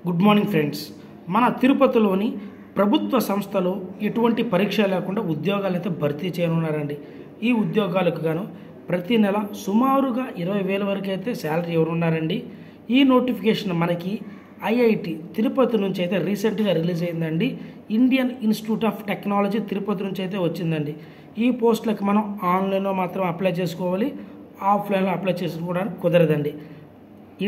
Good morning friends. మన తిరుపతిలోని ప్రభుత్వ సంస్థలో ఎటువంటి పరీక్ష లేకుండా ఉద్యోగాలు అయితే భర్తీ చేయనున్నారండి. ఈ ఉద్యోగాలకు గాను ప్రతి నెల సుమారుగా 20,000 వరకు అయితే శాలరీ ఇవ్వనున్నారండి. ఈ నోటిఫికేషన్ మనకి ఐఐటి తిరుపతి నుంచి అయితే రీసెంట్గా రిలీజ్ అయిందండి. Indian institute of technology Tirupati నుంచి అయితే వచ్చిందండి. ఈ పోస్టులకు మనం ఆన్లైన్లో మాత్రం అప్లై చేసుకోవాలి, ఆఫ్లైన్లో అప్లై చేసుకోవడానికి కుదరదండి.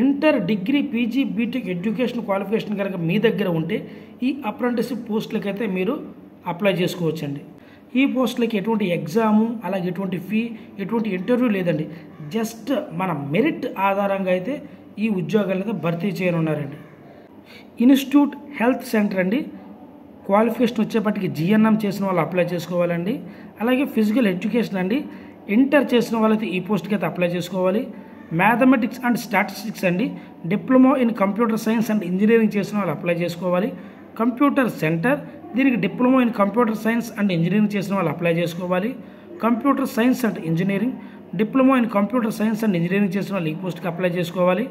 Inter, degree, PG, BTech education qualification కనుక మీ దగ్గర ఉంటే ఈ అప్రెంటిస్షిప్ పోస్టులకైతే మీరు అప్లై చేసుకోవచ్చండి. ఈ పోస్టులకి ఎటువంటి ఎగ్జాము, అలాగే ఎటువంటి ఫీ, ఎటువంటి ఇంటర్వ్యూ లేదండి. జస్ట్ మన మెరిట్ ఆధారంగా అయితే ఈ ఉద్యోగాలు అయితే భర్తీ చేయనున్నారండి. ఇన్స్టిట్యూట్ హెల్త్ సెంటర్ అండి. క్వాలిఫికేషన్ వచ్చేపటికి జిఎన్ఎం చేసిన వాళ్ళు అప్లై చేసుకోవాలండి. అలాగే ఫిజికల్ ఎడ్యుకేషన్ అండి. ఇంటర్ చేసిన వాళ్ళైతే ఈ పోస్ట్కి అయితే అప్లై చేసుకోవాలి. మ్యాథమెటిక్స్ అండ్ స్టాటిస్టిక్స్ అండి. Diploma in computer science and engineering చేసిన వాళ్ళు అప్లై చేసుకోవాలి. కంప్యూటర్ సెంటర్, దీనికి diploma in computer science and engineering చేసిన వాళ్ళు అప్లై చేసుకోవాలి. Computer science and engineering, diploma in computer science and engineering చేసిన వాళ్ళు ఈ పోస్ట్కి అప్లై చేసుకోవాలి.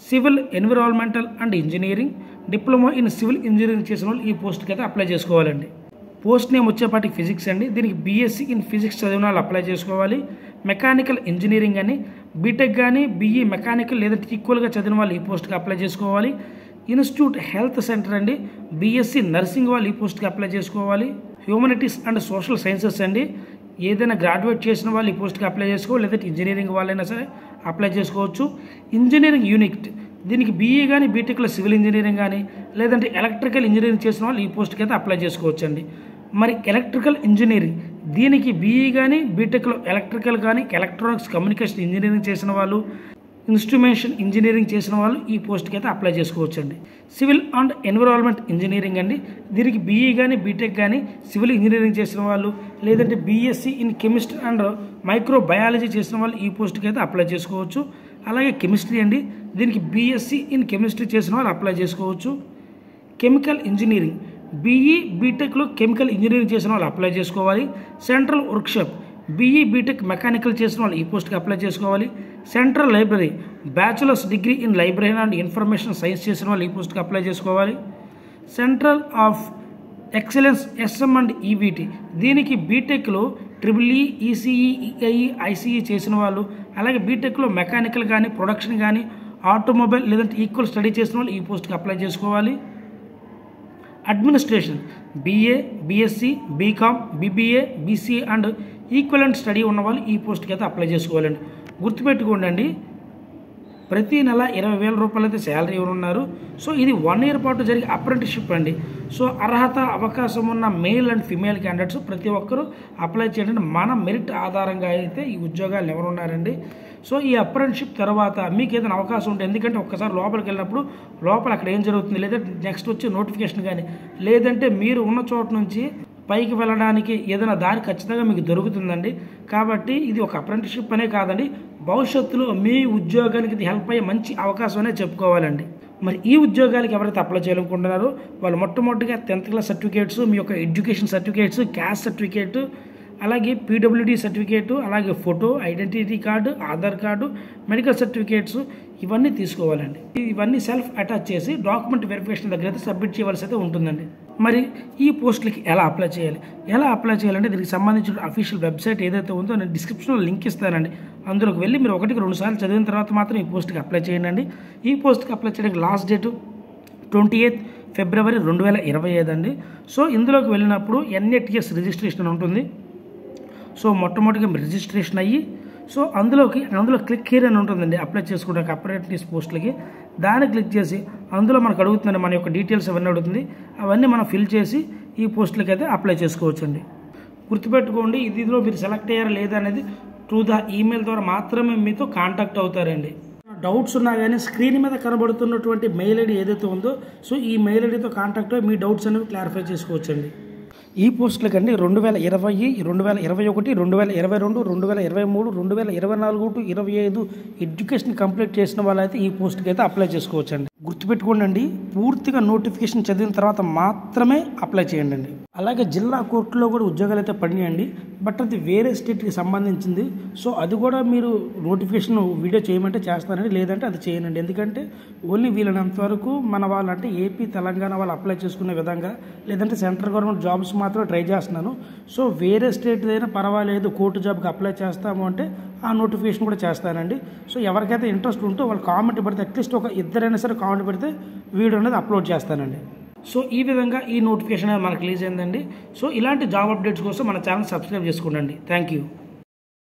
Civil environmental and engineering, diploma in civil engineering చేసిన వాళ్ళు ఈ పోస్ట్కి అయితే అప్లై చేసుకోవాలండి. పోస్ట్ నేమ్ వచ్చేపాటికి ఫిజిక్స్ అండి. దీనికి బీఎస్సీ ఇన్ ఫిజిక్స్ చదివిన వాళ్ళు అప్లై చేసుకోవాలి. మెకానికల్ ఇంజనీరింగ్ అని, బీటెక్ కానీ బీఈ మెకానికల్ లేదంటే ఈక్వల్గా చదివిన వాళ్ళు ఈ పోస్ట్కి అప్లై చేసుకోవాలి. ఇన్స్టిట్యూట్ హెల్త్ సెంటర్ అండి. బీఎస్సీ నర్సింగ్ వాళ్ళు ఈ పోస్ట్కి అప్లై చేసుకోవాలి. హ్యూమనిటీస్ అండ్ సోషల్ సైన్సెస్ అండి. ఏదైనా గ్రాడ్యుయేట్ చేసిన వాళ్ళు ఈ పోస్ట్కి అప్లై చేసుకోవాలి, లేదంటే ఇంజనీరింగ్ వాళ్ళైనా సరే అప్లై చేసుకోవచ్చు. ఇంజనీరింగ్ యూనిట్, దీనికి బీఈ కానీ బీటెక్లో సివిల్ ఇంజనీరింగ్ కానీ లేదంటే ఎలక్ట్రికల్ ఇంజనీరింగ్ చేసిన వాళ్ళు ఈ పోస్ట్కి అయితే అప్లై చేసుకోవచ్చు అండి. మరి ఎలక్ట్రికల్ ఇంజనీరింగ్, దీనికి బీఈ కానీ బీటెక్లో ఎలక్ట్రికల్ కానీ ఎలక్ట్రానిక్స్ కమ్యూనికేషన్ ఇంజనీరింగ్ చేసిన వాళ్ళు, ఇన్స్ట్రుమెంటేషన్ ఇంజనీరింగ్ చేసిన వాళ్ళు ఈ పోస్ట్కి అయితే అప్లై చేసుకోవచ్చు అండి. సివిల్ అండ్ ఎన్విరాన్మెంట్ ఇంజనీరింగ్ అండి. దీనికి బీఈ కానీ బీటెక్ కానీ సివిల్ ఇంజనీరింగ్ చేసిన వాళ్ళు, లేదంటే BSc in chemistry and microbiology చేసిన వాళ్ళు ఈ పోస్ట్కి అయితే అప్లై చేసుకోవచ్చు. అలాగే కెమిస్ట్రీ అండి. దీనికి బీఎస్సీ ఇన్ కెమిస్ట్రీ చేసిన వాళ్ళు అప్లై చేసుకోవచ్చు. కెమికల్ ఇంజనీరింగ్, బీఈ బీటెక్లో కెమికల్ ఇంజనీరింగ్ చేసిన వాళ్ళు అప్లై చేసుకోవాలి. Central workshop, BE BTech mechanical చేసిన వాళ్ళు ఈ పోస్ట్కి అప్లై చేసుకోవాలి. Central library, bachelors degree in library and information science చేసిన వాళ్ళు ఈ పోస్ట్కి అప్లై చేసుకోవాలి. Central of excellence SM and EBT, దీనికి బీటెక్లో ట్రిపుల్ఈ, ఈసీఈ, ఈఐఈ, ఐసీఈ చేసిన వాళ్ళు, అలాగే బీటెక్లో మెకానికల్ కానీ ప్రొడక్షన్ కానీ ఆటోమొబైల్ లేదంటే ఈక్వల్ స్టడీ చేసిన వాళ్ళు ఈ పోస్ట్కి అప్లై చేసుకోవాలి. Administration, BA, BSc, BCom, BBA, BCA and equivalent study ఉన్న వాళ్ళు ఈ పోస్ట్కి అయితే అప్లై చేసుకోవాలండి. గుర్తుపెట్టుకోండి, ప్రతి నెల 20,000 రూపాయలు అయితే శాలరీ ఇవ్వనున్నారు. సో ఇది 1 year పాటు జరిగే అప్రెంటిస్షిప్ అండి. సో అర్హత, అవకాశం ఉన్న మేల్ అండ్ ఫిమేల్ క్యాండిడేట్స్ ప్రతి ఒక్కరూ అప్లై చేయండి. మన మెరిట్ ఆధారంగా అయితే ఈ ఉద్యోగాలు ఎవరున్నారండి. సో ఈ అప్రెంటిస్షిప్ తర్వాత మీకు ఏదైనా అవకాశం ఉంటుంది, ఎందుకంటే ఒక్కసారి లోపలికి వెళ్ళినప్పుడు లోపల అక్కడ ఏం జరుగుతుంది, లేదంటే నెక్స్ట్ వచ్చే నోటిఫికేషన్ కానీ, లేదంటే మీరు ఉన్న చోట నుంచి పైకి వెళ్ళడానికి ఏదైనా దారి ఖచ్చితంగా మీకు దొరుకుతుందండి. కాబట్టి ఇది ఒక అప్రెంటిస్షిప్ అనే కాదండి, భవిష్యత్తులో మీ ఉద్యోగానికి ఇది హెల్ప్ అయ్యే మంచి అవకాశం అనే చెప్పుకోవాలండి. మరి ఈ ఉద్యోగాలకి ఎవరైతే అప్లై చేయాలనుకుంటున్నారో వాళ్ళు మొట్టమొదటిగా 10th క్లాస్ సర్టిఫికేట్స్, మీ యొక్క ఎడ్యుకేషన్ సర్టిఫికేట్స్, క్యాస్ట్ సర్టిఫికేట్, అలాగే పీడబ్ల్యూడీ సర్టిఫికేటు, అలాగే photo, identity card, Aadhaar card, medical certificates ఇవన్నీ తీసుకోవాలండి. ఇవన్నీ సెల్ఫ్ అటాచ్ చేసి డాక్యుమెంట్ వెరిఫికేషన్ దగ్గర అయితే సబ్మిట్ చేయవలసి అయితే ఉంటుందండి. మరి ఈ పోస్టులకి ఎలా అప్లై చేయాలంటే దీనికి సంబంధించిన అఫీషియల్ వెబ్సైట్ ఏదైతే ఉందో నేను డిస్క్రిప్షన్లో లింక్ ఇస్తానండి. అందులోకి వెళ్ళి మీరు 1-2 సార్లు చదివిన తర్వాత మాత్రం ఈ పోస్ట్కి అప్లై చేయండి. ఈ పోస్ట్కి అప్లై చేయడానికి లాస్ట్ డేట్ 28 February 2025 అండి. సో ఇందులోకి వెళ్ళినప్పుడు NATS రిజిస్ట్రేషన్ ఉంటుంది. సో మొట్టమొదటిగా రిజిస్ట్రేషన్ అయ్యి, సో అందులో క్లిక్ హియర్ అని ఉంటుందండి. అప్లై చేసుకోవడానికి అప్రెంటిస్ పోస్టులకి దాన్ని క్లిక్ చేసి అందులో మనకు అడుగుతుందండి, మన యొక్క డీటెయిల్స్ అవన్నీ అడుగుతుంది. అవన్నీ మనం ఫిల్ చేసి ఈ పోస్టులకి అయితే అప్లై చేసుకోవచ్చు అండి. గుర్తుపెట్టుకోండి, ఇందులో మీరు సెలెక్ట్ అయ్యారా లేదా అనేది త్రూ ద ఈమెయిల్ ద్వారా మాత్రమే మీతో కాంటాక్ట్ అవుతారండి. డౌట్స్ ఉన్నా కానీ స్క్రీన్ మీద కనబడుతున్నటువంటి మెయిల్ ఐడి ఏదైతే ఉందో, సో ఈ మెయిల్ ఐడితో కాంటాక్ట్ అయ్యి మీ డౌట్స్ అనేవి క్లారిఫై చేసుకోవచ్చండి. ఈ పోస్టులకండి 2020, 2021, 2022, 2023, 2024-25 ఎడ్యుకేషన్ కంప్లీట్ చేసిన వాళ్ళైతే ఈ పోస్ట్కి అయితే అప్లై చేసుకోవచ్చండి. గుర్తుపెట్టుకోండి, పూర్తిగా నోటిఫికేషన్ చదివిన తర్వాత మాత్రమే అప్లై చేయండి. అలాగే జిల్లా కోర్టులో కూడా ఉద్యోగాలు అయితే పడినాయండి. బట్ అది వేరే స్టేట్కి సంబంధించింది. సో అది కూడా మీరు నోటిఫికేషన్ వీడియో చేయమంటే చేస్తానండి, లేదంటే అది చేయనండి. ఎందుకంటే ఓన్లీ వీలైనంత వరకు మన వాళ్ళు అంటే ఏపీ తెలంగాణ వాళ్ళు అప్లై చేసుకునే విధంగా, లేదంటే సెంట్రల్ గవర్నమెంట్ జాబ్స్ మాత్రం ట్రై చేస్తున్నాను. సో వేరే స్టేట్ అయినా పర్వాలేదు కోర్టు జాబ్కి అప్లై చేస్తాము అంటే ఆ నోటిఫికేషన్ కూడా చేస్తానండి. సో ఎవరికైతే ఇంట్రెస్ట్ ఉంటో వాళ్ళు కామెంట్ పెడితే అట్లీస్ట్ ఒక ఇద్దరైనా సరే కామెంట్ పెడితే వీడియో అనేది అప్లోడ్ చేస్తానండి. సో ఈ విధంగా ఈ నోటిఫికేషన్ అనేది మనకు రిలీజ్ అయిందండి. సో ఇలాంటి జాబ్ అప్డేట్స్ కోసం మన ఛానల్ సబ్స్క్రైబ్ చేసుకోండి. Thank you.